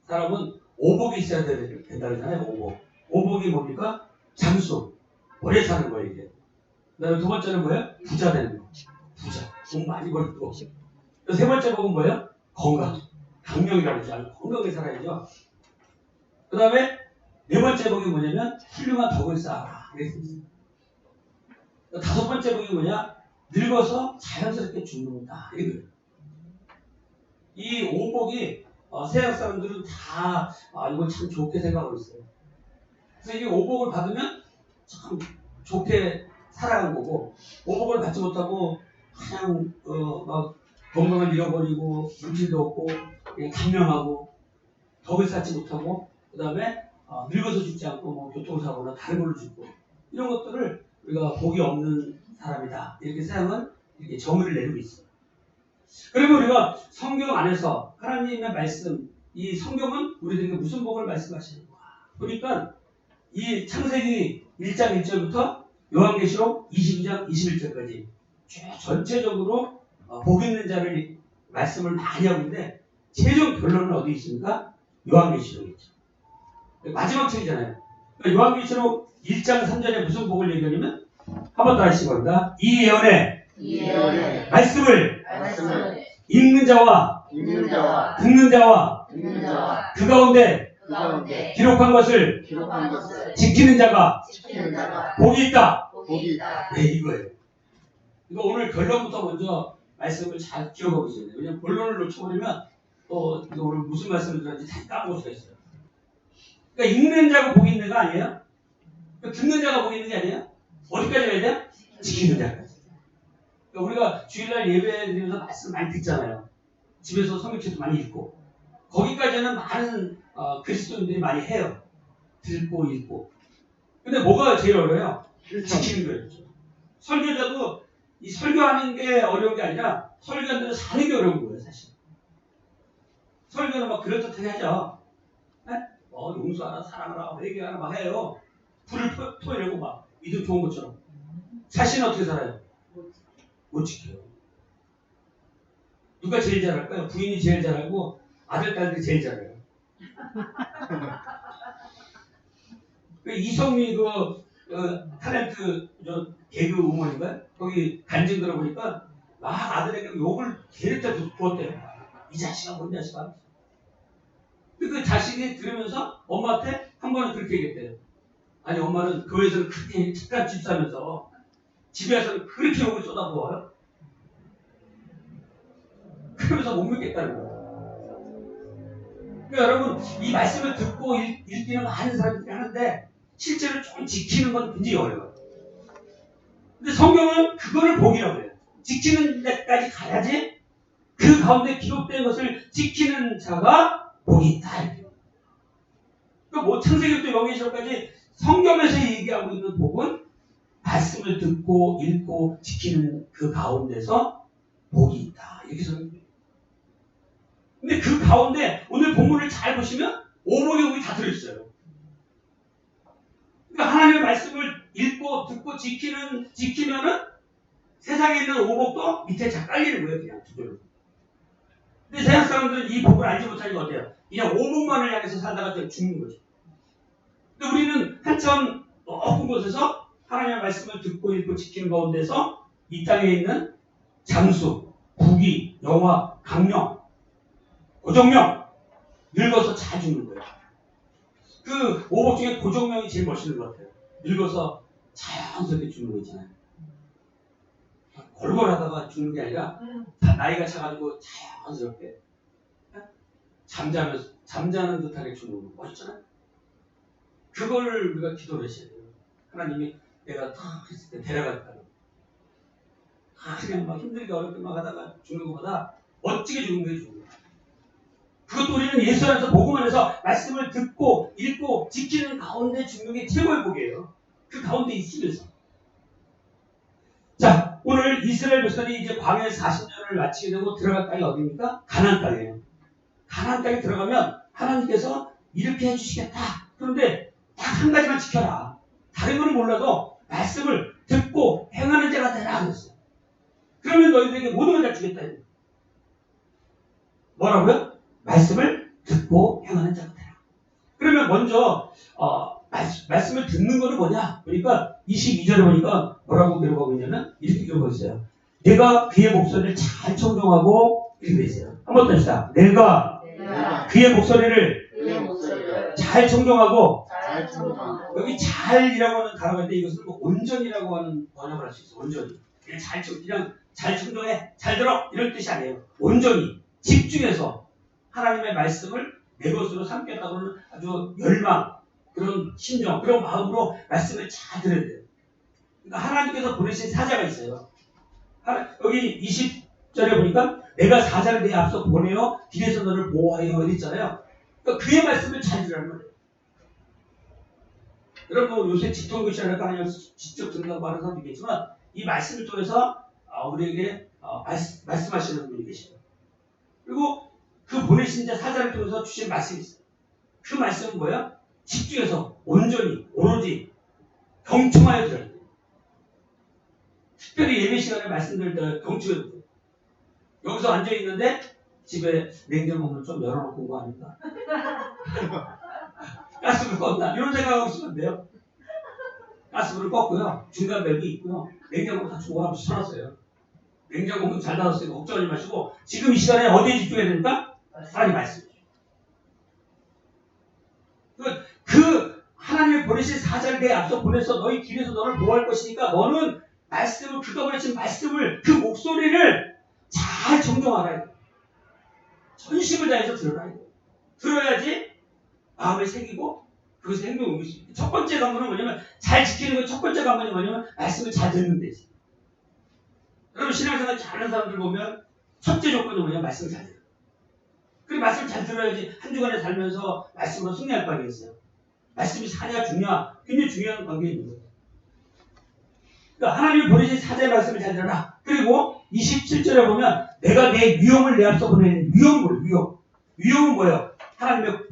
사람은 오복이 있어야 된다 그러잖아요. 오복. 오복이 뭡니까? 장수. 오래 사는 거예요, 이게. 그 다음에 두 번째는 뭐예요? 부자 되는 거. 부자. 돈 많이 벌고. 세 번째 복은 뭐예요? 건강. 강령이라고 하죠. 건강하게 살아야죠. 그 다음에 네 번째 복이 뭐냐면 훌륭한 덕을 쌓아라. 다섯 번째 복이 뭐냐? 늙어서 자연스럽게 죽는다. 이거예요. 이 오복이 세상 사람들은 다 이걸 참 좋게 생각하고 있어요. 그래서 이 오복을 받으면 참 좋게 살아간 거고, 오복을 받지 못하고 그냥 막 건강을 잃어버리고 물질도 없고 감명하고 덕을 쌓지 못하고 그 다음에 늙어서 죽지 않고 뭐 교통사고나 다른 걸로 죽고 이런 것들을 우리가 복이 없는 사람이다 이렇게 세상은 이렇게 정의를 내리고 있어요. 그리고 우리가 성경 안에서 하나님의 말씀, 이 성경은 우리들에게 무슨 복을 말씀하시는 거야? 보니까 이 창세기 1장 1절부터 요한계시록 22장 21절까지 전체적으로 복 있는 자를 말씀을 많이 하고 있는데 최종 결론은 어디 있습니까? 요한계시록에 있죠. 마지막 책이잖아요. 그러니까 요한계시록 1장 3절에 무슨 복을 얘기하냐면 한번 더 하시기 바랍니다. 이 예언의 말씀을 읽는 자와 듣는 자와 그 가운데 기록한 것을 지키는 자가 복이 있다. 네, 이거예요. 이거 오늘 결론부터 먼저 말씀을 잘 기억하고 있어야 돼요. 왜냐면 본론을 놓쳐버리면 또 이거 오늘 무슨 말씀을 들었는지 다 까먹을 수가 있어요. 그러니까 읽는 자가 복이 있는 거 아니에요? 듣는 자가 복이 있는 게 아니에요? 어디까지 가야 돼요? 지키는 자까지. 그러니까 우리가 주일날 예배 드리면서 말씀 많이 듣잖아요. 집에서 성경책도 많이 읽고 거기까지는 많은 그리스도인들이 많이 해요. 듣고 읽고. 근데 뭐가 제일 어려워요? 지키는 거예요. 설교자도 이 설교하는 게 어려운 게 아니라 설교하는 대로 사는 게 어려운 거예요, 사실. 설교는 막 그럴듯하게 하죠. 네? 용서하라, 사랑하라, 회개하라 막 해요. 불을 토해내고 막 믿음 좋은 것처럼. 자신은 어떻게 살아요? 못 지켜요. 누가 제일 잘할까요? 부인이 제일 잘하고 아들, 딸들이 제일 잘해요. 이성미 탤런트 개그 우먼인가요? 거기 간증 들어보니까 막 아들에게 욕을 개를 부었대요. 이 자식아 뭔 자식아. 그 자식이 들으면서 엄마한테 한 번은 그렇게 얘기했대요. 아니 엄마는 교회에서는 그렇게 착한 집사면서 집에서는 그렇게 욕을 쏟아부어요? 그러면서 못 믿겠다는 거예요. 그러니까 여러분 이 말씀을 듣고 읽기는 많은 사람들이 하는데 실제로 좀 지키는 건 굉장히 어려워요. 근데 성경은 그거를 복이라고 해요. 지키는 데까지 가야지 그 가운데 기록된 것을 지키는 자가 복이 있다. 그러니까 뭐 창세기부터 요한계시록까지 성경에서 얘기하고 있는 복은 말씀을 듣고 읽고 지키는 그 가운데서 복이 있다. 이렇게 설명해요. 근데 그 가운데 오늘 본문을 잘 보시면 오복의 복이 다 들어있어요. 그러니까 하나님의 말씀을 읽고 듣고 지키면은 세상에 있는 오복도 밑에 잘 깔리는 거예요. 그냥 두 줄로. 근데 세상 사람들은 이 복을 알지 못하니까 어때요? 그냥 오복만을 향해서 살다가 그냥 죽는 거죠. 근데 우리는 한참 높은 곳에서 하나님의 말씀을 듣고 읽고 지키는 가운데서 이 땅에 있는 장수, 부귀, 영화, 강령, 고정명 늙어서 잘 죽는 거예요. 그 오복 중에 고정명이 제일 멋있는 것 같아요. 늙어서 자연스럽게 죽는 거 있잖아요. 골골하다가 죽는 게 아니라 다 나이가 차가지고 자연스럽게 잠자는 듯하게 죽는 거 멋있잖아요. 그걸 우리가 기도를 하셔야 돼요. 하나님이 내가 탁 했을 때 데려갔다고. 그냥 막 힘들게 어렵게 막 하다가 죽는 것보다 멋지게 죽는 게 좋은 거예요. 그것도 우리는 예수 안에서 복음 안에서 말씀을 듣고 읽고 지키는 가운데 죽는 게 최고의 복이에요. 그 가운데 있으면서. 자, 오늘 이스라엘 백성이 이제 광야에 40년을 마치게 되고 들어갈 땅이 어디입니까? 가나안 땅이에요. 가나안 땅에 들어가면 하나님께서 이렇게 해주시겠다. 그런데 딱 한 가지만 지켜라. 다른 거는 몰라도 말씀을 듣고 행하는 자가 되라 그랬어요. 그러면 너희들에게 모든 걸 다 주겠다. 뭐라고요? 말씀을 듣고 행하는 자가 되라. 그러면 먼저 말씀을 듣는 거는 뭐냐? 그러니까 22절에 보니까 뭐라고 기록하고 있냐면 이렇게 기록하고 있어요. 내가 그의 목소리를 잘 청종하고 이렇게 돼 있어요. 한번 더 합시다. 내가 그의 목소리를 잘 청종하고 여기 잘이라고 하는 단어가 있는데 이것은 뭐 온전이라고 하는 번역을 할 수 있어요. 온전히. 그냥 잘 청종해, 잘 들어 이런 뜻이 아니에요. 온전히 집중해서 하나님의 말씀을 내 것으로 삼겠다고는 아주 열망, 그런 심정, 그런 마음으로 말씀을 잘 들어야 돼요. 그러니까 하나님께서 보내신 사자가 있어요. 여기 20절에 보니까 내가 사자를 내 앞서 보내어 길에서 너를 보호하여 이랬잖아요. 그러니까 그의 말씀을 잘 들으라는 거예요. 여러분 요새 직통교실을 하는 직접 듣는다고 하는 사람도 있겠지만 이 말씀을 통해서 우리에게 말씀하시는 분이 계시죠. 그리고 그 보내신 자 사자를 통해서 주신 말씀이 있어요. 그 말씀은 뭐예요? 집중해서 온전히 오로지 경청하여 들어야 돼요. 특별히 예배 시간에 말씀드릴 때 경청해야 돼요. 여기서 앉아있는데 집에 냉장고를 좀 열어놓고 공부하니까 가스불 껐나 이런 생각하고 있으면 돼요. 가스불을 껐고요. 중간 밸브 있고요. 냉장고를 다 오라고 쳐놨어요. 냉장고는 잘 닫았으니까 걱정하지 마시고 지금 이 시간에 어디에 집중해야 됩니까? 하나님 말씀이죠. 그 하나님이 보내신 사자를 내 앞서 보내서 너희 길에서 너를 보호할 것이니까 너는 말씀을 그가 보내신 말씀을 그 목소리를 잘 정정하라. 전심을 다해서 들어라. 들어야지 마음에 새기고 그것을 행동에 옮길 수 있다. 첫 번째 관문은 뭐냐면 잘 지키는 것 첫 번째 관문이 뭐냐면 말씀을 잘 듣는 데지. 여러분 신앙생활 잘하는 사람들 보면 첫째 조건이 뭐냐면 말씀을 잘 들어요. 그리고 말씀을 잘 들어야지 한 주간에 살면서 말씀으로 승리할 거 아니겠어요. 말씀이 사냐 중냐 굉장히 중요한 관계에 있는 거예요. 그러니까 하나님이 보내신 사자의 말씀을 잘 들어라. 그리고 27절에 보면 내가 내 위엄을 내 앞서 보내는 위엄은 뭐예요? 위엄. 위엄은 뭐예요? 하나님의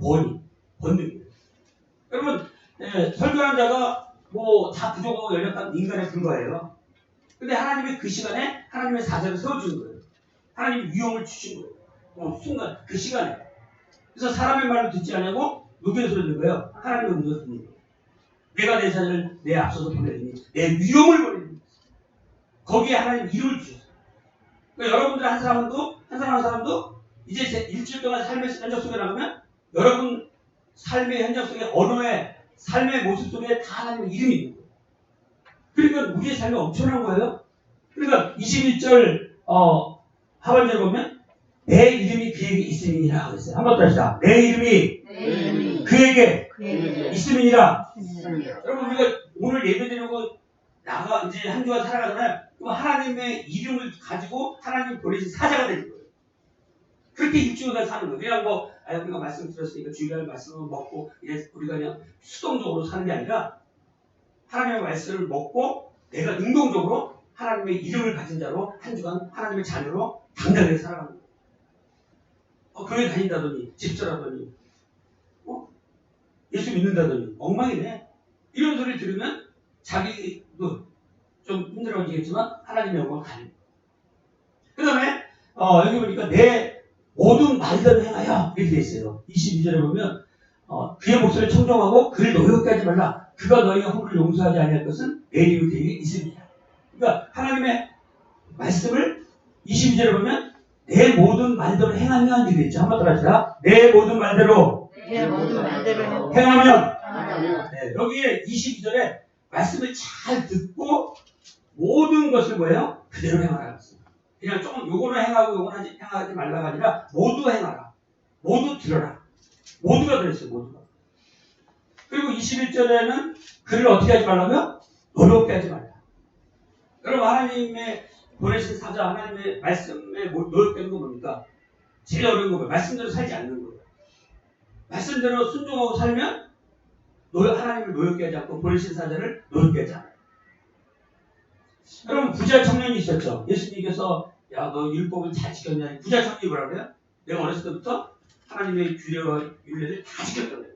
권능이에요. 여러분 설교하는 자가 뭐 다 부족하고 연약한 인간에 불과해요. 근데 하나님이 그 시간에 하나님의 사자를 세워주는 거예요. 하나님이 위엄을 주신 거예요. 순간 그 시간에. 그래서 사람의 말을 듣지 않냐고 누구의 소리 듣는 거예요? 하나님의 음성을 듣는 거예요. 내가 내 사자를 내 앞서서 보내니 내 위엄을 보내니 거기에 하나님 이름을 주셨어요. 그러니까 여러분들 한 사람도 이제 일주일 동안 삶의 현장 속에 나가면 여러분 삶의 현장 속에 언어의 삶의 모습 속에 다 하나님의 이름이 있는 거예요. 그러니까 우리의 삶이 엄청난 거예요. 그러니까 21절 하반절에 보면 내 이름이 그에게 있음이니라 그랬어요. 한 번 더 합시다. 내 이름이 그에게 있음이니라. 여러분 우리가 오늘 예배드리고 나가 이제 한 주간 살아가잖아요. 그럼 하나님의 이름을 가지고 하나님 보내신 사자가 되는 거예요. 그렇게 일주일간 사는 거예요. 그냥 우리가 말씀 들었으니까 주일날 말씀을 먹고 이제 우리가 그냥 수동적으로 사는 게 아니라 하나님의 말씀을 먹고 내가 능동적으로 하나님의 이름을 가진 자로 한 주간 하나님의 자녀로 당당하게 살아가는 거예요. 교회 다닌다더니 집사라더니 예수 믿는다더니 엉망이네. 이런 소리를 들으면 자기도 좀 힘들어지겠지만 하나님의 영광을 가는. 그 다음에 여기 보니까 내 모든 말대로 행하여 이렇게 돼 있어요. 22절에 보면 그의 목소리를 청정하고 그를 노엽게 하지 말라. 그가 너희의 허물을 용서하지 아니할 것은 내 이름이 되게 있습니다. 그러니까 하나님의 말씀을 22절에 보면 내 모든 말대로 행하면 이렇게 있죠. 한번 따라합시다. 내 모든 말대로 행하면 여기에 22절에 말씀을 잘 듣고 모든 것을 뭐예요? 그대로 행하라. 그냥 조금 요거는 행하고 요거는 행하지 말라가 아니라 모두 행하라. 모두 들어라. 모두가 들었어요. 모두가. 그리고 21절에는 그를 어떻게 하지 말라며? 노엽게 하지 말라. 여러분 하나님의 보내신 사자 하나님의 말씀에 노엽게 하는 건 뭡니까? 제일 어려운 거 뭐예요? 말씀대로 살지 않는 거예요. 말씀대로 순종하고 살면 하나님을 노엽게 하지 않고 보내신 사자를 노엽게 하지 않아요. 여러분 부자 청년이 있었죠. 예수님께서 야 너 율법을 잘 지켰냐. 부자 청년이 뭐라 그래요? 내가 어렸을 때부터 하나님의 규례와 율례를 다 지켰다고 해요.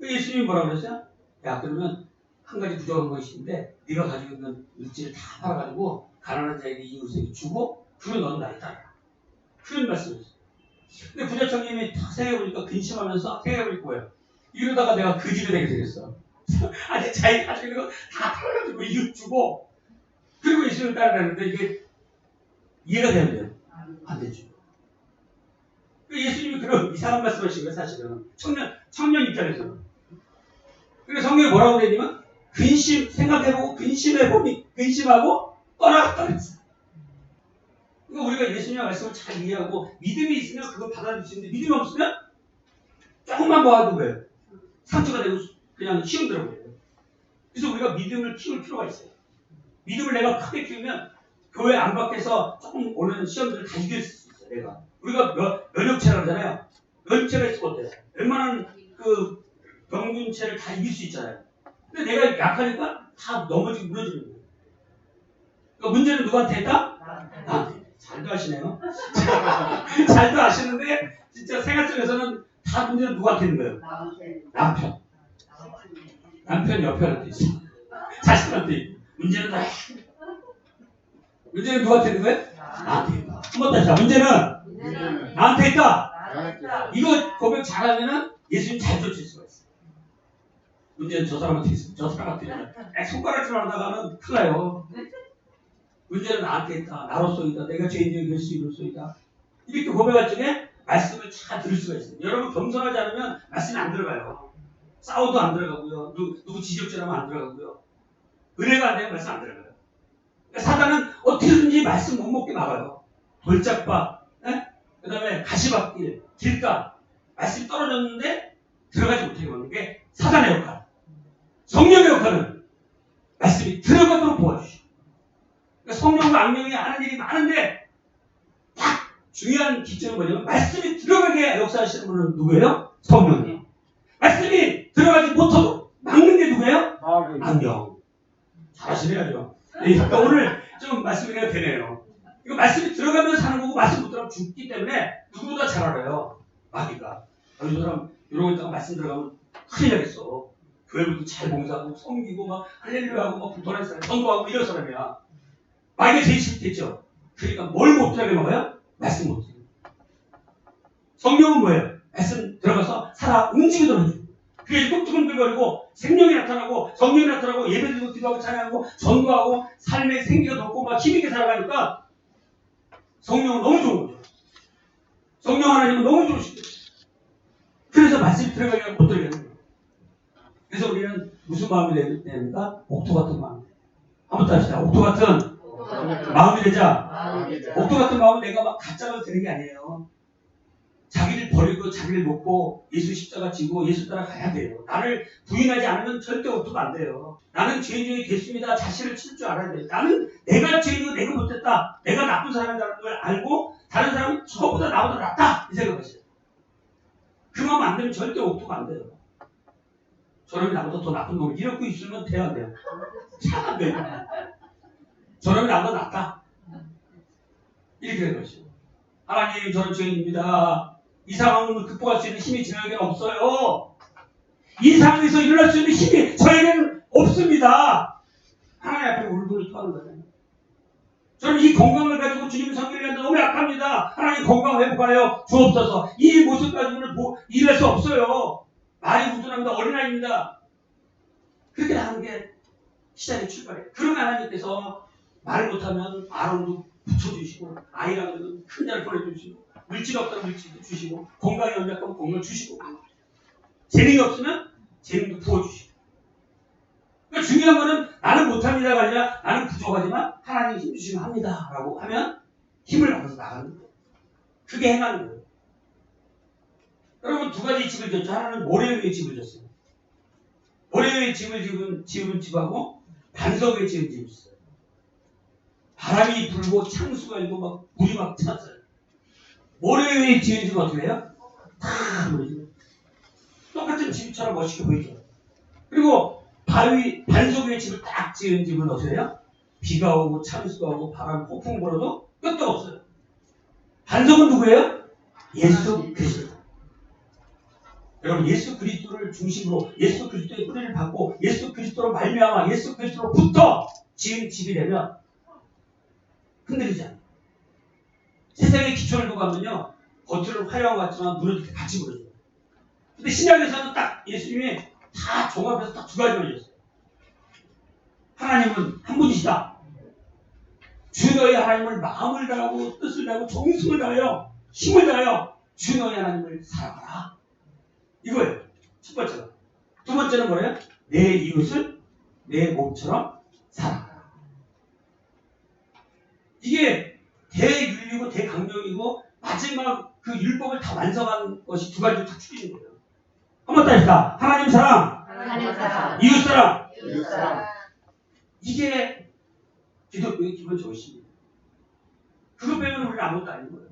예수님이 뭐라 그랬어요? 야 그러면 한 가지 부족한 것이 있는데 네가 가지고 있는 물질을 다 팔아가지고 가난한 자에게 이웃에게 주고 그러면 너는 나를 따라라. 그런 말씀이었어요. 근데 부자청님이 딱 생각해보니까 근심하면서 생각해보니까 뭐예요? 이러다가 내가 거지가 되게 생겼어. 아니 자기 가지고 있는 거 다 털어가지고 이웃 주고 그리고 예수님을 따르라는데 이게 이해가 되면 돼요? 안 되죠. 예수님이 그런 이상한 말씀 하신 거예요, 사실은. 청년 입장에서는. 그래서 성경에 뭐라고 그랬냐면, 생각해보고, 근심하고, 떠나갔다 그랬어요. 그러니까 우리가 예수님의 말씀을 잘 이해하고, 믿음이 있으면 그걸 받아들일 수 있는데, 믿음이 없으면, 조금만 모아도 뭐예요? 상처가 되고, 그냥 시험 들어버려요. 그래서 우리가 믿음을 키울 필요가 있어요. 믿음을 내가 크게 키우면, 교회 안팎에서 조금 오는 시험들을 다 이길 수 있어요, 내가. 우리가 면역체라고 하잖아요. 면역체가 있으면 어때요? 웬만한 병균체를 다 이길 수 있잖아요. 근데 내가 약하니까 다 넘어지고 무너지는 거예요. 그러니까 문제는 누구한테 있다? 나한테. 잘도 하시네요. 잘도 하시는데 진짜 생활속에서는 다 문제는 누구한테 있는 거예요? 남편. 남편 옆에한테 있어. 자식한테 있고. 문제는 누구한테 있는 거예요? 나한테 있다. 한번 다시. 문제는 나한테 있다. 이거 고백 잘하면은 예수님 잘 쫓을 수가 있어요. 문제는 저 사람한테 있습니다. 저 사람한테 있으면 손가락질 하다가는 큰일 나요. 문제는 나한테 있다. 나로서이다. 내가 죄인되게 될 수 있로소이다. 이렇게 고백할 적에 말씀을 잘 들을 수가 있어요. 여러분 겸손하지 않으면 말씀이 안 들어가요. 싸워도 안 들어가고요. 누구 지적질하면 안 들어가고요. 은혜가 안 되면 말씀 안 들어가요. 그러니까 사단은 어떻게든지 말씀 못 먹게 막아요. 돌짝밭, 그 다음에 가시밭길, 길가 말씀이 떨어졌는데 들어가지 못하게 막는 게 사단의 역할. 성령의 역할은 말씀이 들어가도록 도와주시고. 그러니까 성령과 악령이 하는 일이 많은데 딱 중요한 기점은 뭐냐면 말씀이 들어가게 역사하시는 분은 누구예요? 성령이에요. 말씀이 들어가지 못하도록 막는 게 누구예요? 악령. 잘하시네요. 그러니까 오늘 좀 말씀이 되네요. 이거 말씀이 들어가면 사는 거고 말씀 못 들어가면 죽기 때문에 누구보다 잘 알아요. 마귀가. 이 사람 이러고 있다가 말씀 들어가면 큰일 나겠어. 교회부터 잘 봉사하고 섬기고 막 할렐루야하고 막 불편한 사람 전도하고 이런 사람이야. 마귀가 제일 싫겠죠. 그러니까 뭘 못하게 막아요? 말씀 못하게. 성령은 뭐예요? 말씀 들어가서 살아 움직이도록 해줘요. 그게 뚝뚝거리고 생명이 나타나고 성령이 나타나고 예배드리고 기도하고 찬양하고 전도하고 삶의 생기가 돋고 막 힘있게 살아가니까 성령은 너무 좋은 거죠. 성령 하나님은 너무 좋으시죠. 그래서 말씀이 들어가기가 못 들어가는 거예요. 그래서 우리는 무슨 마음이 됩니까? 옥토 같은 마음. 한번 더 합시다. 옥토 같은 마음이 되자. 옥토 같은 마음은 내가 막 가짜로 되는 게 아니에요. 자기를 버리고 자기를 놓고 예수 십자가 지고 예수 따라가야 돼요. 나를 부인하지 않으면 절대 옥토가 안 돼요. 나는 죄인이 됐습니다. 자신을 칠 줄 알아야 돼요. 나는 내가 죄인이고 내가 못됐다. 내가 나쁜 사람이라는 걸 알고 다른 사람은 저보다 나보다 낫다. 이 생각하세요. 그 마음 안 되면 절대 옥토가 안 돼요. 저놈이 나보다 더 나쁜 놈을 이렇게 있으면 돼야 안 돼요. 잘 안 돼요. 저놈이 나보다 낫다. 이렇게 된 것이죠. 하나님 저는 죄인입니다. 이 상황을 극복할 수 있는 힘이 저에게는 없어요. 이 상황에서 일어날 수 있는 힘이 저에게는 없습니다. 하나님 앞에 울분을 토하는 거예요. 저는 이 건강을 가지고 주님 섬기려 하는데 너무 약합니다. 하나님 건강 회복하여 주옵소서. 이 모습 가지고는 일할 수 없어요. 말이 우둔합니다. 어린아이입니다. 그렇게 하는 게 시작의 출발이에요. 그러면 하나님께서 말을 못하면 아론도 붙여주시고 아이라면 큰 자를 보내주시고 물질 없다면 물질도 주시고 건강이 연약하면 건강을 주시고 재능이 없으면 재능도 부어주시고. 그러니까 중요한 거는 나는 못합니다가 아니라 나는 부족하지만 하나님 힘 주시면 합니다 라고 하면 힘을 받아서 나가는 거예요. 그게 행하는 거예요. 여러분 두 가지 집을 졌죠. 하나는 모래 위에 집을 졌어요. 모래 위에 집을 지은 집하고 반석 위에 지은 집이 있어요. 바람이 불고 창수가 일고 막 물이 막 찼어요. 모래 위에 지은 집은 어떻게 해요? 다 모래죠. 똑같은 집처럼 멋있게 보이죠. 그리고 반석 위에 집을 딱 지은 집은 어떻게 해요? 비가 오고 창수가 오고 바람 폭풍 불어도 끝도 없어요. 반석은 누구예요? 예수 그리스도. 여러분 예수 그리스도를 중심으로 예수 그리스도의 뿌리를 받고 예수 그리스도로 말미암아 예수 그리스도로부터 지은 집이 되면 흔들리지 않아요. 세상의 기초를 두고 하면요 겉으로는 화려한 것 같지만 무너질 때 같이 무너져요. 근데 신약에서는 딱 예수님이 다 종합해서 딱 두 가지로 해줬어요. 하나님은 한 분이시다. 주 너희 하나님을 마음을 다하고 뜻을 다하고 정성을 다하여 힘을 다하여 주 너희 하나님을 사랑하라. 이거예요. 첫 번째가. 두 번째는 뭐예요? 내 이웃을 내 몸처럼 사랑하라. 이게 대윤리고 대강령이고 마지막 그 율법을 다 완성한 것이 두 가지로 다 추리는 거예요. 한번 더 합시다. 하나님 사랑, 이웃 사랑. 이게 기독교의 기본 정신입니다. 그거 빼면 우리는 아무것도 아닌 거예요.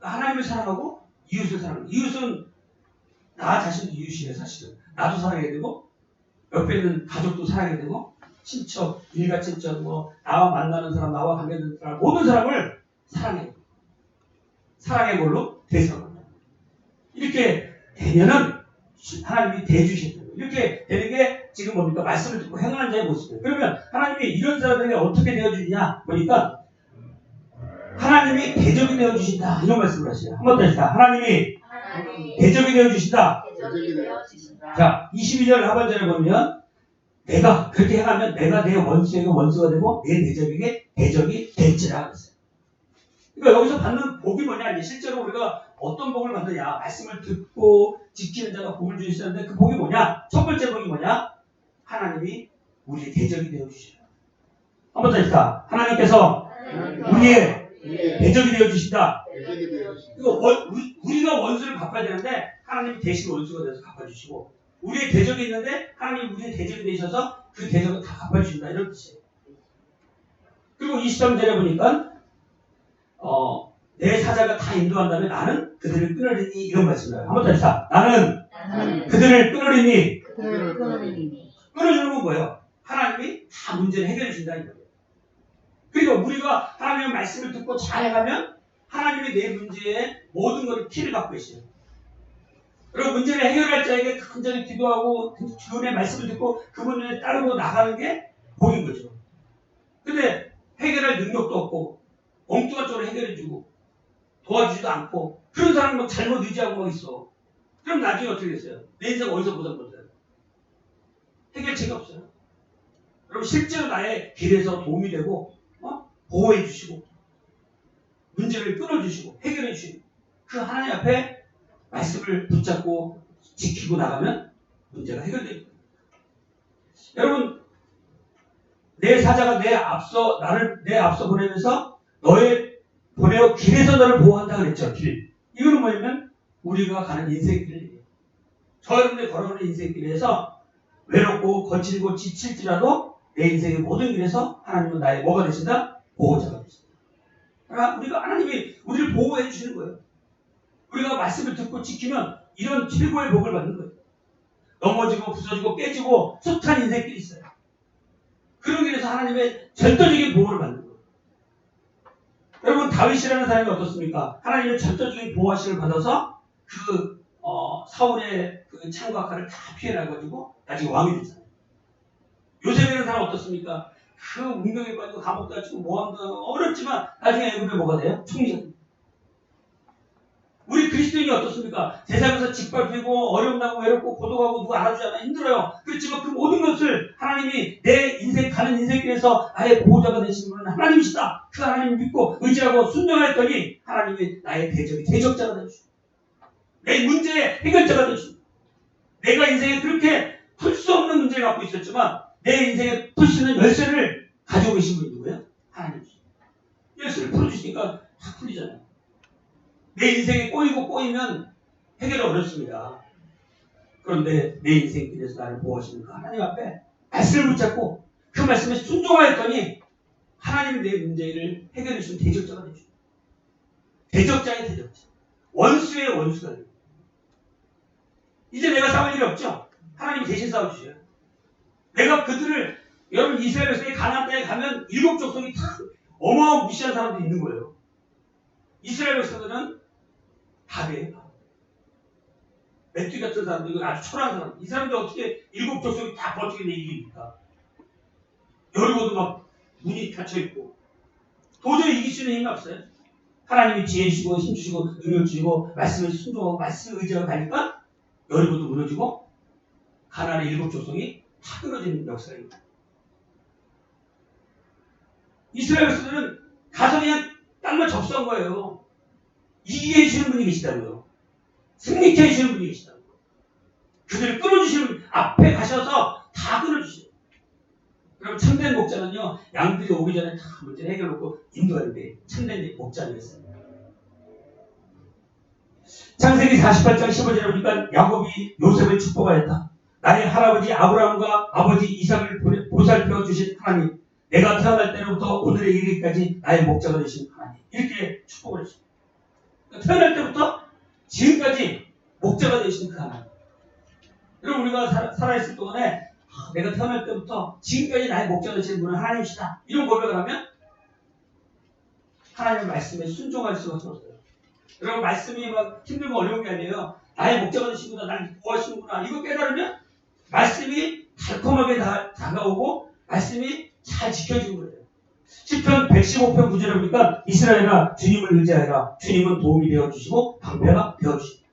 하나님을 사랑하고 이웃을 사랑하고, 이웃은 나 자신도 이웃이에요. 사실은 나도 사랑해야 되고 옆에 있는 가족도 사랑해야 되고 친척, 일가 친척, 뭐 나와 만나는 사람, 나와 관계되는 사람, 모든 사람을 사랑해요. 사랑의 걸로 대상합니다. 이렇게 되면은 하나님이 대주시는 거예요. 이렇게 되는 게 지금 뭡니까? 말씀을 듣고 행하는 자의 모습이에요. 그러면 하나님이 이런 사람들에게 어떻게 되어주느냐 보니까 하나님이 대적이 되어주신다. 이런 말씀을 하시죠. 한번 더 합시다. 하나님이 대적이 되어주신다. 자, 22절 하반절에 보면 내가 그렇게 행하면 내가 내 원수에게 원수가 되고 내 대적에게 대적이 될지라 그랬어요. 그러니까 여기서 받는 복이 뭐냐? 실제로 우리가 어떤 복을 받느냐? 말씀을 듣고 지키는 자가 복을 주시는데 그 복이 뭐냐? 첫 번째 복이 뭐냐? 하나님이 우리의 대적이 되어주시라. 한번 더 합시다. 하나님께서 우리의 대적이 되어주신다. 우리가 원수를 갚아야 되는데 하나님이 대신 원수가 돼서 갚아주시고, 우리의 대적이 있는데 하나님이 우리의 대적이 되셔서 그 대적을 다 갚아주신다. 이런 뜻이에요. 그리고 23절에 보니까 내 사자가 다 인도한 다음에 나는 그들을 끊으리니 이런 말씀을 해요. 한번 더 합시다. 나는 그들을 끊으리니. 끊어주는 건 뭐예요? 하나님이 다 문제를 해결해 준다 이 거예요. 그리고 우리가 하나님의 말씀을 듣고 잘 해가면 하나님이 내 문제에 모든 것을 키를 갖고 계세요. 그리고 문제를 해결할 자에게 간절히 기도하고 주님의 말씀을 듣고 그 문제에 따르고 나가는 게 복인 거죠. 근데 해결할 능력도 없고 엉뚱한 쪽으로 해결해주고 도와주지도 않고 그런 사람은 막 잘못 의지하고 막 있어. 그럼 나중에 어떻게 됐어요? 내 인생 어디서 보상받아요? 해결책이 없어요. 그럼 실제로 나의 길에서 도움이 되고 보호해 주시고 문제를 끊어주시고 해결해 주시고 그 하나님 앞에 말씀을 붙잡고 지키고 나가면 문제가 해결됩니다. 여러분, 내 사자가 내 앞서 보내면서 보내어 길에서 너를 보호한다 그랬죠. 길. 이거는 뭐냐면 우리가 가는 인생길이에요. 저 여러분들이 걸어가는 인생길에서 외롭고 거칠고 지칠지라도 내 인생의 모든 길에서 하나님은 나의 뭐가 되신다? 보호자가 되신다. 그러니까 우리가 하나님이 우리를 보호해 주시는 거예요. 우리가 말씀을 듣고 지키면 이런 최고의 복을 받는 거예요. 넘어지고 부서지고 깨지고 숱한 인생길이 있어요. 그런 길에서 하나님의 절대적인 보호를 받는 거예요. 여러분, 다윗이라는 사람이 어떻습니까? 하나님의 절대적인 보호하심을 받아서 사울의 그 창과칼을 다 피해나가지고 나중에 왕이 됐잖아요. 요셉이라는 사람 어떻습니까? 그 운명에 빠지고 감옥 가지고 모함도 어렵지만 나중에 애굽에 뭐가 돼요? 총리가 됩니다. 우리 그리스도인이 어떻습니까? 세상에서 짓밟히고 어렵나고 외롭고 고독하고 누가 알아주지 않아 힘들어요. 그렇지만 그 모든 것을 하나님이 내 인생 가는 인생길에서 나의 보호자가 되시는 분은 하나님이시다. 그 하나님을 믿고 의지하고 순종했더니 하나님이 나의 대적자가 되시고 내 문제의 해결자가 되시고, 내가 인생에 그렇게 풀 수 없는 문제를 갖고 있었지만 내 인생에 풀 수 있는 열쇠를 가지고 계신 분이 누구예요? 하나님이시죠. 열쇠를 풀어주시니까 다 풀리잖아요. 내 인생에 꼬이면 해결이 어렵습니다. 그런데 내 인생길에서 나를 보호하시는 그 하나님 앞에 말씀을 붙잡고 그 말씀에 순종하였더니 하나님이 내 문제를 해결해 주시는 대적자가 되죠. 대적자의 대적자. 원수의 원수가 되죠. 이제 내가 싸울 일이 없죠. 하나님이 대신 싸워주셔요. 내가 그들을, 여러분 이스라엘 백성이 가나안 땅에 가면 7 족속이 다 어마무시한 사람들이 있는 거예요. 이스라엘 백성들은 답이에요. 메뚜기 같은 사람들, 아주 초라한 사람. 이 사람들 어떻게 7 족속이 다 버티게 이깁니까? 여리고도 막 문이 닫혀있고 도저히 이길 수 있는 힘이 없어요. 하나님이 지혜 주시고 힘 주시고 능력 주시고 말씀을 순종하고 말씀을 의지하고 가니까 여리고도 무너지고 가나안의 7 족속이 다 끊어지는 역사입니다. 이스라엘 백성들은 가서 그냥 땅만 접수한 거예요. 이기게 해주시는 분이 계시다고요. 승리케 해주시는 분이 계시다고요. 그들을 끊어주시는 앞에 가셔서 다 끊어주시는. 그럼 참된 목자는요, 양들이 오기 전에 다 문제를 해결하고 인도하는데 참된 목자였어요. 창세기 48장 15절에 보니까 야곱이 요셉을 축복하였다. 나의 할아버지 아브라함과 아버지 이삭을 보살펴 주신 하나님, 내가 태어날 때부터 오늘의 이르기까지 나의 목자가 되신 하나님, 이렇게 축복을 했습니다. 태어날 때부터 지금까지 목자가 되신 그 하나님. 여러분, 우리가 살아있을 동안에 내가 태어날 때부터 지금까지 나의 목자가 되신 분은 하나님이시다, 이런 고백을 하면 하나님의 말씀에 순종할 수밖에 없어요. 여러분, 말씀이 막 힘들고 어려운 게 아니에요. 나의 목자가 되시구나, 나를 보호하시는구나, 이거 깨달으면 말씀이 달콤하게 다가오고 말씀이 잘 지켜지는 거예요. 시편 115편 9절에 보니까 이스라엘아 주님을 의지하라. 주님은 도움이 되어주시고 방패가 되어주십니다.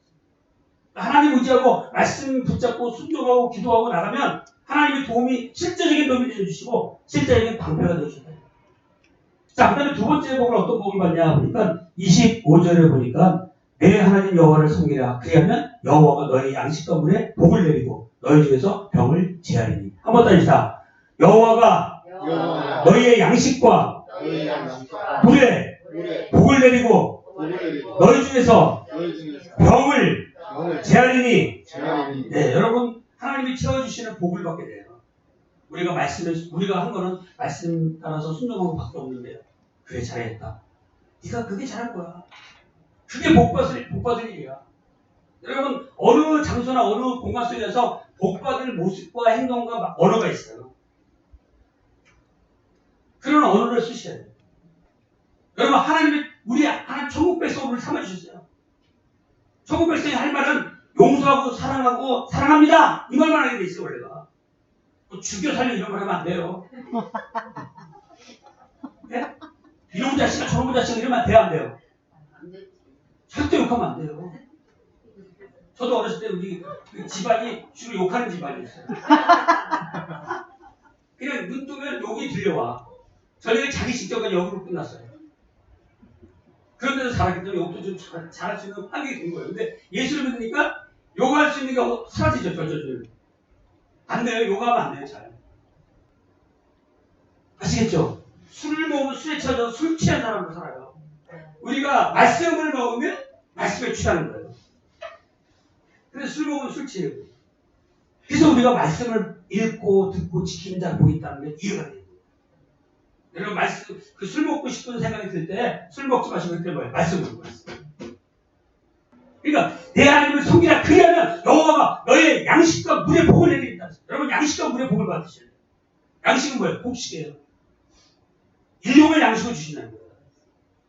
하나님 의지하고 말씀 붙잡고 순종하고 기도하고 나가면 하나님의 도움이 실제적인 도움이 되어주시고 실제적인 방패가 되어주십니다. 자, 그 다음에 두 번째 복은 어떤 복을 받냐 보니까 25절에 보니까 내 하나님 여호와를 섬기라. 그리하면 여호와가 너의 양식과 물에 복을 내리고 너희 중에서 병을 제하리니. 한번 더 해주시다. 여호와가 너희의 양식과 물에 복을 내리고 너희 중에서 병을 제하리니. 네, 여러분, 하나님이 채워주시는 복을 받게 돼요. 우리가 한 거는 말씀 따라서 순종하는 밖에 없는데요. 그래, 잘했다. 네가 그게 잘한 거야. 그게 복받을 일이야. 여러분, 어느 장소나 어느 공간 속에서 복받을 모습과 행동과 언어가 있어요. 그런 언어를 쓰셔야 돼요. 여러분, 하나님이 하나님 천국 백성을 삼아주셨어요. 천국 백성이 할 말은 용서하고 사랑하고 사랑합니다, 이 말만 하게 돼 있어요. 원래가 뭐 죽여 살려 이런 걸 하면 안 돼요. 네? 이놈 자식아 저놈 자식아 이러면 돼요, 안 돼요? 절대 욕하면 안 돼요. 저도 어렸을 때 우리 집안이 주로 욕하는 집안이었어요. 그냥 눈 뜨면 욕이 들려와. 저녁에 자기 직접은 욕으로 끝났어요. 그런데도 잘하기 때문에 욕도 좀 잘할 수 있는 환경이 된 거예요. 근데 예수를 믿으니까 욕할 수 있는 게 사라지죠. 저절. 안 돼요. 욕하면 안 돼요. 잘. 아시겠죠? 술을 먹으면 술에 쳐져 술 취한 사람으로 살아요. 우리가 말씀을 먹으면 말씀에 취하는 거예요. 그래서 술 먹으면 술 취해요. 그래서 우리가 말씀을 읽고 듣고 지키는 자가 보고 있다는 게 이해가 돼요. 여러분, 말씀, 술 먹고 싶은 생각이 들 때 술 먹지 마시고 그때 뭐예요? 말씀을 듣고 있어요. 그러니까 내 하나님을 섬기라. 그리하면 여호와가 너의 양식과 물의 복을 내린다. 여러분, 양식과 물의 복을 받으셔야 돼요. 양식은 뭐예요? 곡식이에요. 일용의 양식을 주신다는 거예요.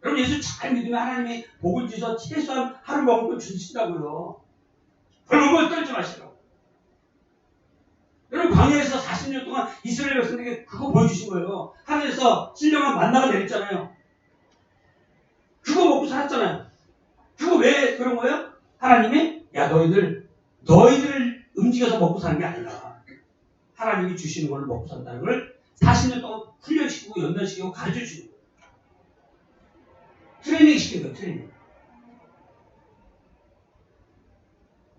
여러분, 예수 잘 믿으면 하나님이 복을 주셔서 최소한 하루 먹을 걸 주신다고요. 별로 걸 떨지 마시라고. 여러분, 광야에서 40년 동안 이스라엘 백성들에게 그거 보여주신 거예요. 하늘에서 신령한 만나가 내렸잖아요. 그거 먹고 살았잖아요. 그거 왜 그런 거예요? 하나님이 야, 너희들 움직여서 먹고 사는 게 아니다. 하나님이 주시는 걸 먹고 산다는 걸 40년 동안 훈련시키고 연단시키고 가르쳐주시는 거예요. 트레이닝 시키는 거예요. 트레이닝.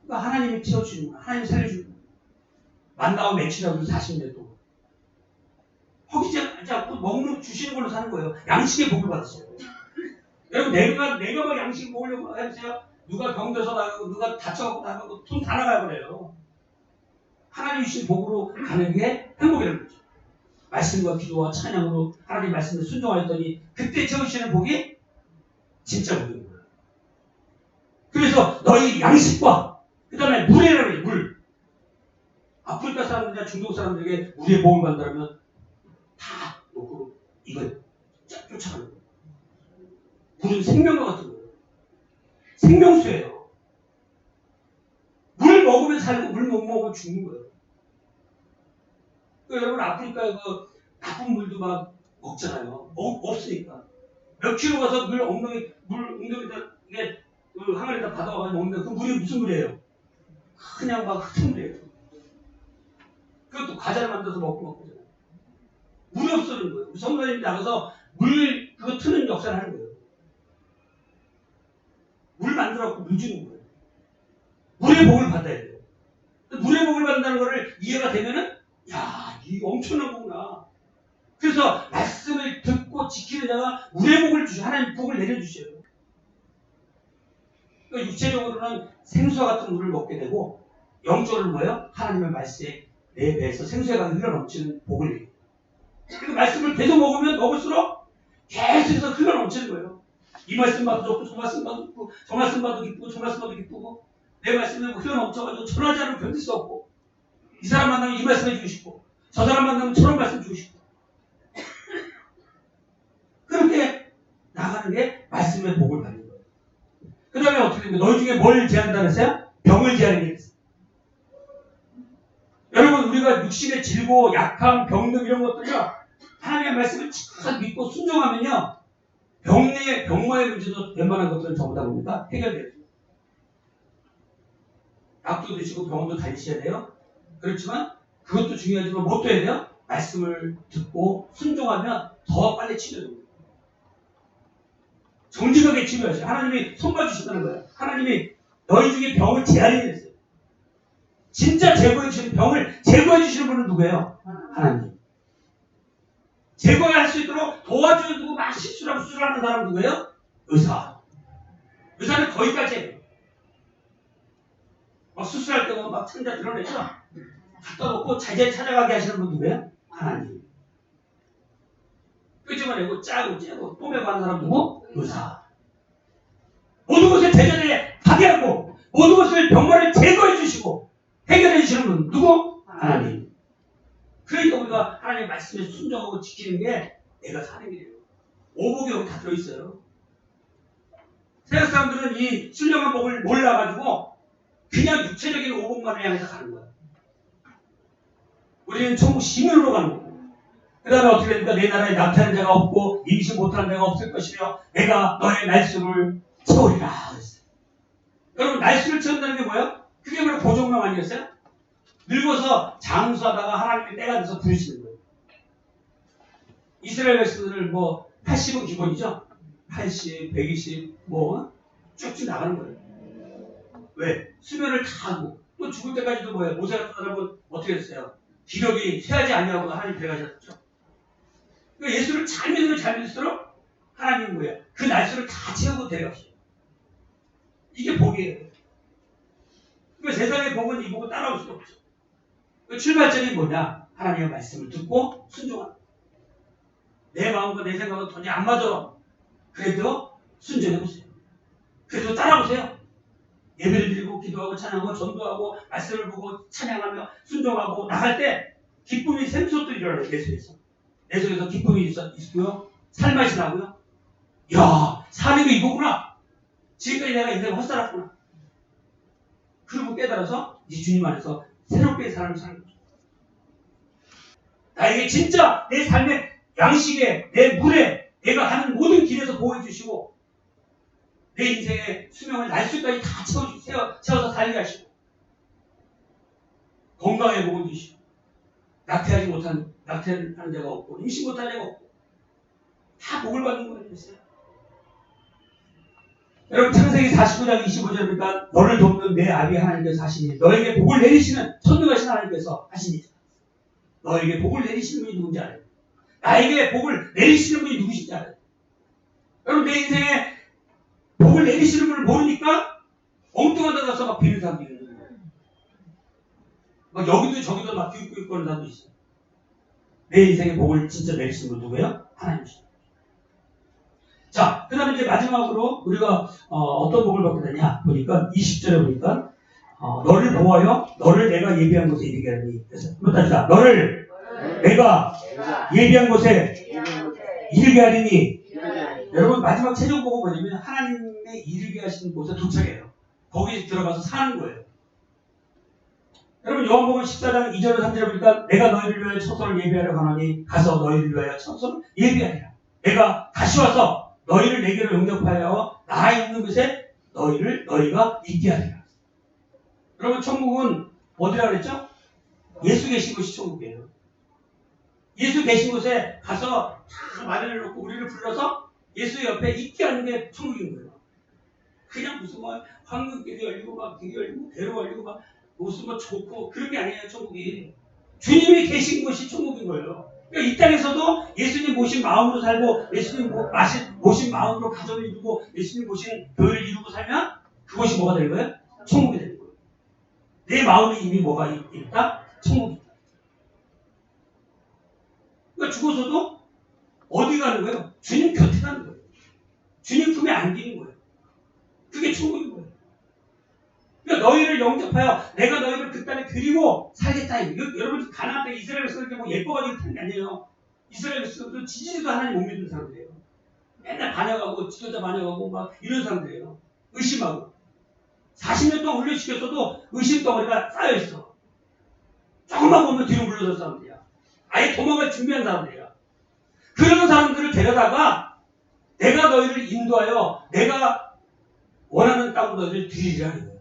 그러니까 하나님이 채워주시는 거예요. 하나님이 살려주는 거예요. 만나고 맺히라고 40년 동안 허기지 않고 주시는 걸로 사는 거예요. 양식의 복을 받으세요. 여러분, 내가 막 양식 먹으려고 해보세요. 누가 병들어서 나가고 누가 다쳐갖고 나가고 돈 다 나가야 그래요. 하나님 주신 복으로 가는 게 행복이라는 거죠. 말씀과 기도와 찬양으로 하나님 말씀을 순종하였더니 그때 채우시는 복이 진짜 복인 거예요. 그래서 너희 양식과 그 다음에 물이라는 거예요. 물. 아프리카 사람들이나 중동 사람들에게 물의 복을 받는다면 다 놓고 이걸 쫓아가는 거예요. 물은 생명과 같은 거예요. 생명수예요. 물 먹으면 살고 물 못 먹으면 죽는 거예요. 그러니까 여러분, 아프리카에 나쁜 물도 막 먹잖아요. 없으니까. 몇 킬로 가서 물 웅덩이다 이게 그 항아리에다 받아와가지고 먹는데 그 물이 무슨 물이에요? 그냥 막 흙은 물이에요. 그것도 과자를 만들어서 먹고 그러잖아요. 물이 없어지는 거예요. 우리 성도님이 나가서 물 그거 트는 역사를 하는 거예요. 물 만들어갖고 물 주는 거예요. 물의 복을 받아야 돼요. 물의 복을 받는다는 거를 이해가 되면은 야, 이게 엄청난 거구나. 그래서 말씀을 듣고 지키는 자가 물의 복을 주셔. 하나님 복을 내려주셔요. 그러니까 육체적으로는 생수와 같은 물을 먹게 되고 영적으로는 뭐예요? 하나님의 말씀에 내 배에서 생수에 가득 흘러넘치는 복을 내요. 그 말씀을 계속 먹을수록 계속해서 흘러넘치는 거예요. 이 말씀 봐도 좋고 저 말씀 봐도 좋고 저 말씀 봐도 기쁘고 저 말씀 봐도 기쁘고 내 말씀에 흘러넘쳐가지고 전하지 않으면 견딜 수 없고 이 사람 만나면 이 말씀 해주고 싶고 저 사람 만나면 저런 말씀 주고 싶고 그렇게 나가는 게 말씀의 복을 받는 거예요. 그 다음에 어떻게 됩니까? 너희 중에 뭘 제한한다고 했어요? 병을 제한하는 게 있어요. 여러분 우리가 육신의 질고 약함, 병등 이런 것들이요 하나님의 말씀을 잘 믿고 순종하면요 병마의 문제도 웬만한 것들은 전부 다 뭡니까? 해결돼요. 약도 드시고 병원도 다니셔야 돼요. 그렇지만 그것도 중요하지만 뭐 또 해야 돼요? 말씀을 듣고 순종하면 더 빨리 치료됩니다. 정직하게 치료하셔요. 하나님이 손봐주신다는 거예요. 하나님이 너희 중에 병을 제한해냈어요. 진짜 제거해 주시는 병을 제거해 주시는 분은 누구예요? 하나님. 제거할 수 있도록 도와주는 누구 막 실수하고 수술하는 사람 누구예요? 의사. 의사는 거기까지예요. 막 수술할 때도 막 창자 드러내죠? 갖다 놓고 자기가 찾아가게 하시는 분 누구예요? 하나님. 끄집어내고 짜고 째고 또 매고 하는 사람 누구? 의사. 모든 것을 대전에 가게 하고 모든 것을 병마를 제거해 주시고 해결해 주시는 분 누구? 하나님. 그러니까 우리가 하나님의 말씀에 순종하고 지키는 게 내가 사는 길이에요. 오복이 여기 다 들어있어요. 세상 사람들은 이 신령한 복을 몰라가지고 그냥 육체적인 오복만을 향해서 가는 거야. 우리는 천국 시민으로 가는 거고 그 다음에 어떻게 됩니까? 내 나라에 낙태하는 자가 없고 임신 못하는 자가 없을 것이며 내가 너의 날수를 채우리라 그랬어요. 여러분 날수를 채운다는 게 뭐예요? 그게 바로 보존명 아니었어요? 늙어서 장수하다가 하나님이 때가 돼서 부르시는 거예요. 이스라엘 백성들을 80은 기본이죠? 80, 120 쭉쭉 나가는 거예요. 왜? 수면을 다 하고 또 죽을 때까지도 뭐예요? 모세 같은 사람은 어떻게 했어요? 기력이 쇠하지 아니하고 하나님 배가셨죠. 그러니까 예수를 잘 믿을수록 하나님은 뭐예요? 그 날수를 다 채우고 데려가셔요. 이게 복이에요. 그러니까 세상의 복은 이 복을 따라올 수 없죠. 그 출발점이 뭐냐? 하나님의 말씀을 듣고 순종하는 거예요. 내 마음과 내 생각은 전혀 안 맞아. 그래도 순종해보세요. 그래도 따라오세요. 예배를 드리고 기도하고 찬양하고 전도하고 말씀을 보고 찬양하며 순종하고 나갈 때 기쁨이 샘솟도 일어나요. 내 속에서. 내 속에서 기쁨이 있고요. 살맛이 나고요. 이야 사는 게 이거구나. 지금까지 내가 인생을 헛살았구나. 그리고 깨달아서 이 주님 안에서 새롭게 사는 거죠. 나에게 진짜 내 삶의 양식에 내 물에 내가 하는 모든 길에서 보호해 주시고 내 인생의 수명을 날수까지 다 채워서 살게 하시고 건강에 복을 주시고 낙태하는 자가 없고 임신 못하는 자가 없고 다 복을 받는 거예요. 여러분 창세기 49장 25절이니까 너를 돕는 내 아비 하나님께서 하시니 너에게 복을 내리시는 천능하신 하나님께서 하시니 너에게 복을 내리시는 분이 누군지 알아요. 나에게 복을 내리시는 분이 누구신지 알아요. 여러분 내 인생에 복을 내리시는 분을 모르니까 엉뚱한 데 가서 막 비는 사람도 있는 거예요. 막 여기도 저기도 막 끼웃끼웃거리는 사람도 있어요. 내 인생에 복을 진짜 내리시는 분 누구예요? 하나님이시죠. 자, 그 다음에 이제 마지막으로 우리가 어떤 복을 받게 되냐 보니까 20절에 보니까 너를 보아요 너를 내가 예비한 곳에 이르게 하니 그래서 한번 다시다 너를 내가 예비한 곳에 이르게 하리니 여러분 마지막 최종 복은 뭐냐면 하나님의 이르게 하시는 곳에 도착해요. 거기 들어가서 사는 거예요. 여러분 요한복음 14장 2절 3절에 보니까 내가 너희를 위하여 처소를 예비하려 하노니 가서 너희를 위하여 처소를 예비하리라. 내가 다시 와서 너희를 내게로 영접하여 나 있는 곳에 너희가 있게 하리라. 여러분 천국은 어디라 그랬죠? 예수 계신 곳이 천국이에요. 예수 계신 곳에 가서 다 마련해놓고 우리를 불러서 예수 옆에 있게 하는 게 천국인 거예요. 그냥 무슨 뭐 황금길이 열리고 막 길이 열리고 배로 열리고 막 무슨 뭐 좋고 그런 게 아니에요. 천국이 주님이 계신 곳이 천국인 거예요. 그러니까 이 땅에서도 예수님 모신 마음으로 살고 예수님 모신 마음으로 가정을 이루고 예수님 모신 교회를 이루고 살면 그것이 뭐가 되는 거예요? 천국이 되는 거예요. 내 마음에 이미 뭐가 있다? 천국이 있다. 그러니까 죽어서도 어디 가는 거예요? 주님 곁에 가는 거예요. 주님 품에 안기는 거예요. 그게 천국인 거예요. 그러니까 너희를 영접하여 내가 너희를 그 땅에 드리고 살겠다. 여러분 가나안 땅 이스라엘 백성들 뭐 예뻐가지고 타는 게 아니에요. 이스라엘 백성들은 지지리도 하나님 못 믿는 사람들이에요. 맨날 반역하고 지도자 반역하고 막 이런 사람들이에요. 의심하고 40년 동안 훈련시켰어도 의심 덩어리가 쌓여있어. 조금만 보면 뒤로 물러설 사람들이야. 아예 도망갈 준비한 사람들이야. 그런 사람들을 데려다가 내가 너희를 인도하여 내가 원하는 땅으로 너희를 드리리라는 거예요.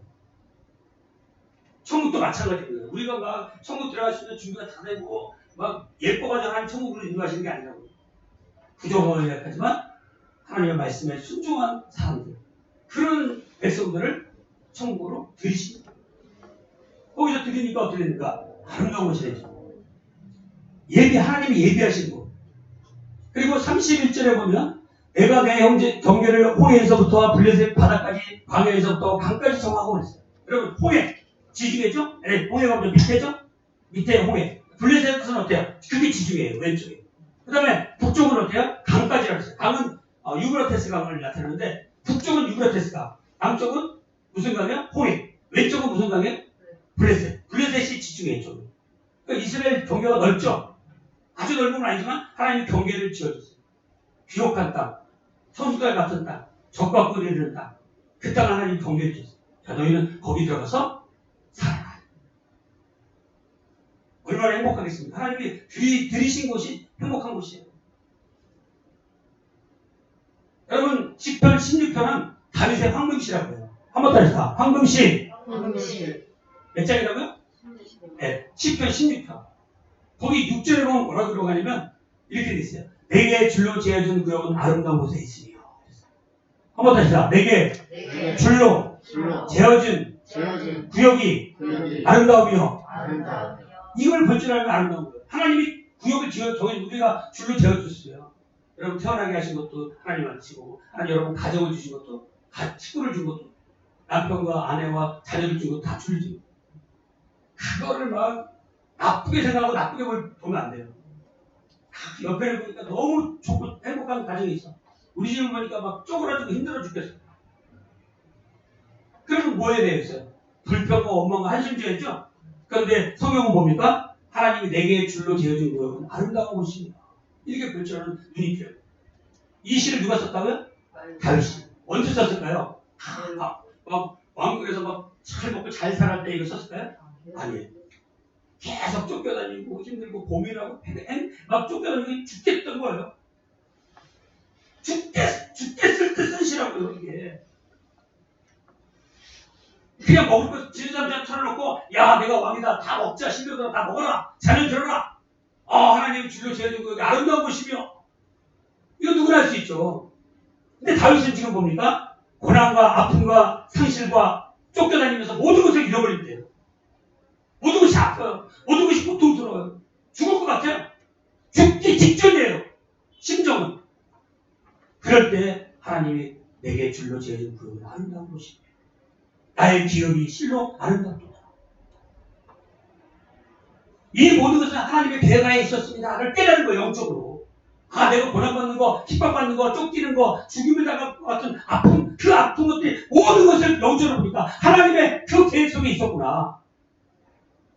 천국도 마찬가지예요. 우리가 막 천국 들어갈 수 있는 준비가 다 되고 막 예뻐가지고 하나님 천국으로 인도하시는 게 아니라고. 부정을 생각하지만 하나님의 말씀에 순종한 사람들, 그런 백성들을 천국으로 들이십니다. 거기서 들이니까 어떻게 됩니까? 아름다운 것이 되죠. 하나님이 예비하신 것. 그리고 31절에 보면 내가 내 형제 경계를 홍해에서부터 블레셋 바다까지 광야에서부터 강까지 정하고 그랬어요. 여러분 홍해 지중해죠? 네, 홍해가 밑에죠? 밑에 홍해. 블레셋은 어때요? 그게 지중해예요. 왼쪽에. 그 다음에 북쪽은 어때요? 강까지라고 했어요. 강은 유브라테스 강을 나타내는데 북쪽은 유브라테스 강, 남쪽은 무슨 강이에요? 홍해. 왼쪽은 무슨 강이에요? 블레셋. 블레셋이 지중해 쪽. 그러니까 이스라엘 경계가 넓죠? 아주 넓은 건 아니지만 하나님이 경계를 지어줬어요. 비옥한 땅, 선수달 같은 땅, 적과 꿀이르는 땅. 그 땅을 하나님이 경계를 지었어요. 자, 너희는 거기 들어가서 살아라. 얼마나 행복하겠습니까? 하나님이 들이신 곳이 행복한 곳이에요. 여러분, 시편 16편은 다윗의 황금시라고 해요. 한번 따라해서 황금시. 몇 장이라고요? 네, 시편 16편. 거기 6절에 보면 뭐라고 들어가냐면 이렇게 돼 있어요. 내게 줄로 재어준 구역은 아름다운 곳에 있으며. 한번 다시 다. 내게 줄로 재어준 구역이 아름다우며. 이걸 볼 줄 알면 아름다운 거예요. 하나님이 구역을 정해서 우리가 줄로 재어줬어요. 여러분 태어나게 하신 것도 하나님한테 치고, 하나님 여러분 가정을 주신 것도, 식구를 준 것도, 남편과 아내와 자녀를 준 것도 다 줄로 준 거예요. 그거를 막 나쁘게 생각하고 나쁘게 보면 안 돼요. 옆에를 보니까 너무 좋고 행복한 가정이 있어. 우리 집을 보니까 막 쪼그라들고 힘들어 죽겠어. 그러면 뭐 해야 되겠어요? 불평과 원망과 한심죄였죠? 그런데 성경은 뭡니까? 하나님이 내게 줄로 재어준 구역은 아름다운 곳입니다. 이렇게 볼 줄 아는 눈이 필요해요. 이 시를 누가 썼다고요? 다윗이. 언제 썼을까요? 막 왕국에서 막 잘 먹고 잘 살할 때 이거 썼을까요? 아니에요. 계속 쫓겨다니고 힘들고 고민하고 막 쫓겨다니고 죽겠던 거예요. 죽겠을 때 쓴 시라고요, 이게. 그냥 먹을 거 진수삼장 차려놓고, 야, 내가 왕이다. 다 먹자. 신들들아 다 먹어라. 자녀 들어라. 하나님이 줄로 재어준 거 아름다운 곳이며. 이거 누구나 할 수 있죠. 근데 다윗은 지금 뭡니까? 고난과 아픔과 상실과 쫓겨다니면서 모든 것을 잃어버린대요. 모든 것이 아파요. 모든 것이 고통스러워요. 죽을 것 같아요. 죽기 직전이에요. 심정은. 그럴 때 하나님이 내게 줄로 지어진 구역은 아름다운 곳입니다. 나의 기업이 실로 아름답도다. 이 모든 것은 하나님의 계획하에 있었습니다를 깨닫는 거예요. 영적으로. 내가 고난받는 거, 핍박받는 거, 쫓기는 거, 죽임을 당할 것 같은 아픔, 그 아픈 것들이 모든 것을 영적으로 보니까 하나님의 그 계획 속에 있었구나.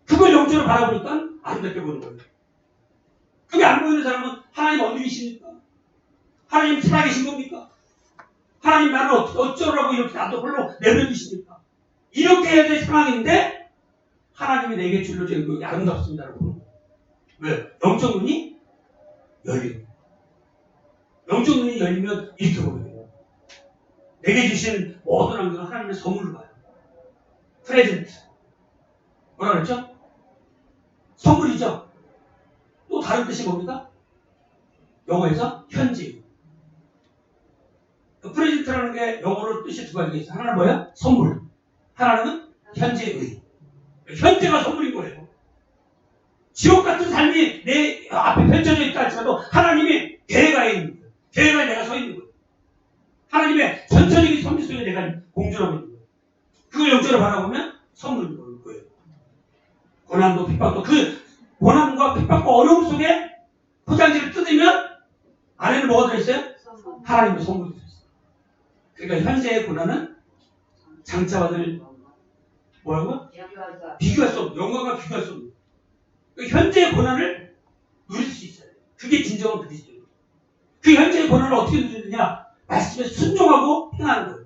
그걸 영적으로 바라보니까 아름답게 보는 거예요. 그게 안 보이는 사람은 하나님 어디 계십니까? 하나님 살아계신 겁니까? 하나님 나를 어쩌라고 이렇게 나도 홀로 내버려두십니까? 이렇게 해야 될 상황인데 하나님이 내게 줄로 재은 거 아름답습니다라고 보는 거예요. 왜? 영적 눈이 열리는 거예요. 영적 눈이 열리면 이렇게 보는 거예요. 내게 주신 모든 왕들은 하나님의 선물로 봐요. 프레젠트. 뭐라 그랬죠? 선물이죠. 또 다른 뜻이 뭡니까? 영어에서 현지. 프레젠트라는 게 영어로 뜻이 두 가지가 있어요. 하나는 뭐예요? 선물. 하나는 현재의. 현재가 선물인 거예요. 지옥 같은 삶이 내 앞에 펼쳐져 있다 할지라도 하나님이 계획하에 있는 거예요. 계획하에 내가 서 있는 거예요. 하나님의 전체적인 섭리 속에 내가 공존하고 있는 거예요. 그걸 영적으로 바라보면 선물인 거예요. 고난도 핍박도 그 고난과 핍박과 어려움 속에 포장지를 뜯으면 안에는 뭐가 들어있어요? 하나님의 선물이 들어있어요. 그러니까 현재의 고난은 장차받을 뭐라고? 비교할 수 없는 영광과 비교할 수 없는 그러니까 현재의 고난을 누릴 수 있어요. 그게 진정한 그리스도예요. 그 현재의 고난을 어떻게 누리느냐? 말씀에 순종하고 행하는 거예요.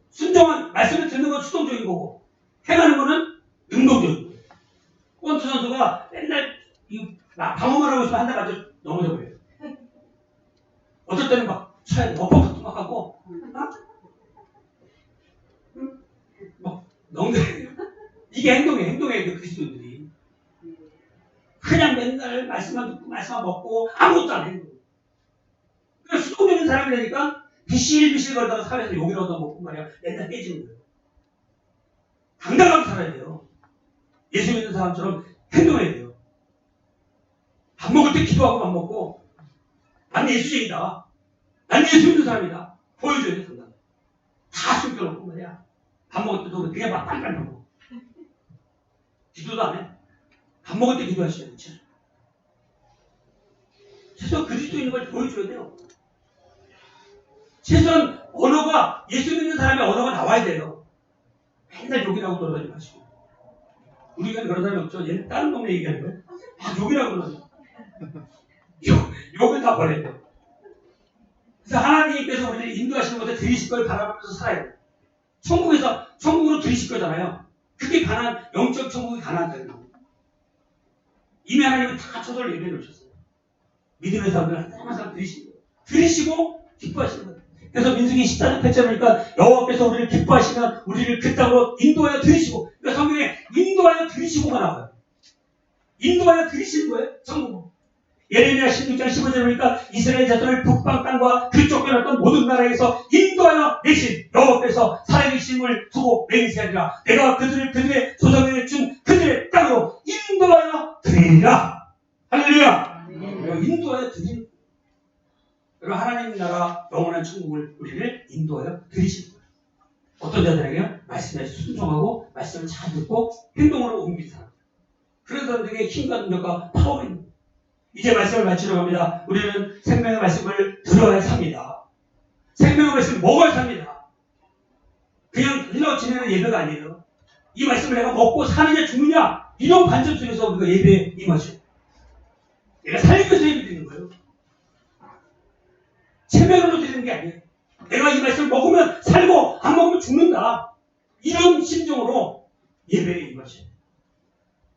순종은 말씀을 듣는 건 수동적인 거고 행하는 거는 능동적인 거예요. 권투 선수가 맨날 방어만 하고 있으면 한 대 맞아 넘어져 버려요. 어떨 때는 막 쳐야 돼. 엎어부터 막 하고 막 농대해요. 이게 행동이에요. 그 그리스도인들이. 그냥 맨날 말씀만 듣고 말씀만 먹고 아무것도 안 해요. 그러니까 수동적인 사람이 되니까 비실비실 거리다가 사회에서 욕이라도 먹고 말이야 맨날 깨지는 거예요. 당당하게 살아야 돼요. 예수 믿는 사람처럼 행동해야 돼요. 밥 먹을 때 기도하고 밥 먹고 난 예수쟁이다. 난 예수 믿는 사람이다. 보여줘야 돼. 당당. 다 숨겨놓고 말이야. 밥 먹을 때도 그냥 막 빨리빨리 먹고 기도도 안 해. 밥 먹을 때 기도하시죠. 그렇죠? 최소한 그리스도인인 걸 보여줘야 돼요. 최소한 언어가 예수 믿는 사람의 언어가 나와야 돼요. 맨날 욕이라고 돌아다니지 마시고. 우리가 그런 사람이 없죠. 얘는 다른 동네 얘기하는 거예요. 욕이라고 그러죠. 욕을 다 버려야 돼요. 그래서 하나님께서 우리를 인도하시는 것에 들이실 걸 바라보면서 살아야 돼요. 천국으로 들이실 거잖아요. 그게 영적 천국이 가난하다는 거예요. 이미 하나님은 다 초도를 예배해 놓으셨어요. 믿음의 사람들 하나만 들이시고 기뻐하시는 거예요. 그래서 민수기 14장 8절에 보니까 여호와께서 우리를 기뻐하시면 우리를 그 땅으로 인도하여 들이시고 그러니까 성경에 인도하여 들이시고가 나와요. 인도하여 들이시는 거예요. 천국으로. 예레미야 16장 15절에 보니까 이스라엘 자손을 북방 땅과 그 쫓겨났던 모든 나라에서 인도하여 내신 여호와께서 살아계심을 두고 맹세하리라. 내가 그들의 조상에게 준 그들의 땅으로 인도하여 드리리라. 할렐루야. 인도하여 드리는 그리고 하나님 나라 영원한 천국을 우리를 인도하여 드리시는 거예요. 어떤 자들에게 말씀에 순종하고 말씀을 잘 듣고 행동으로 옮긴 사람. 그런 사람들에게 힘과 능력과 파워가 있는 거예요. 이제 말씀을 마치려고 합니다. 우리는 생명의 말씀을 들어야 삽니다. 생명의 말씀을 먹어야 삽니다. 그냥 흘러 지내는 예배가 아니에요. 이 말씀을 내가 먹고 사느냐 죽느냐 이런 관점 속에서 우리가 예배에 임하죠. 내가 살기 위해서 예배 드리는 거예요. 체면으로 드리는 게 아니에요. 내가 이 말씀을 먹으면 살고 안 먹으면 죽는다. 이런 심정으로 예배에 임하죠.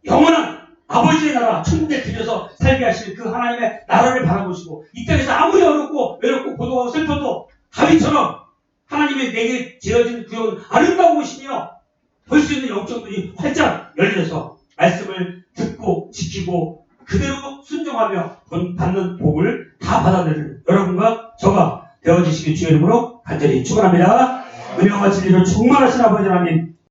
영원한 아버지의 나라 천국에 들여서 살게 하실 그 하나님의 나라를 바라보시고 이 땅에서 아무리 어렵고 외롭고 고독하고 슬퍼도 다윗처럼 하나님의 내게 지어진 구역은 아름다운 곳이며 볼 수 있는 영적 눈이 활짝 열려서 말씀을 듣고 지키고 그대로 순종하며 받는 복을 다 받아들이는 여러분과 저가 되어주시기 주의 이름으로 간절히 축원합니다. 은혜와 진리로 충만하신 아버지 하나님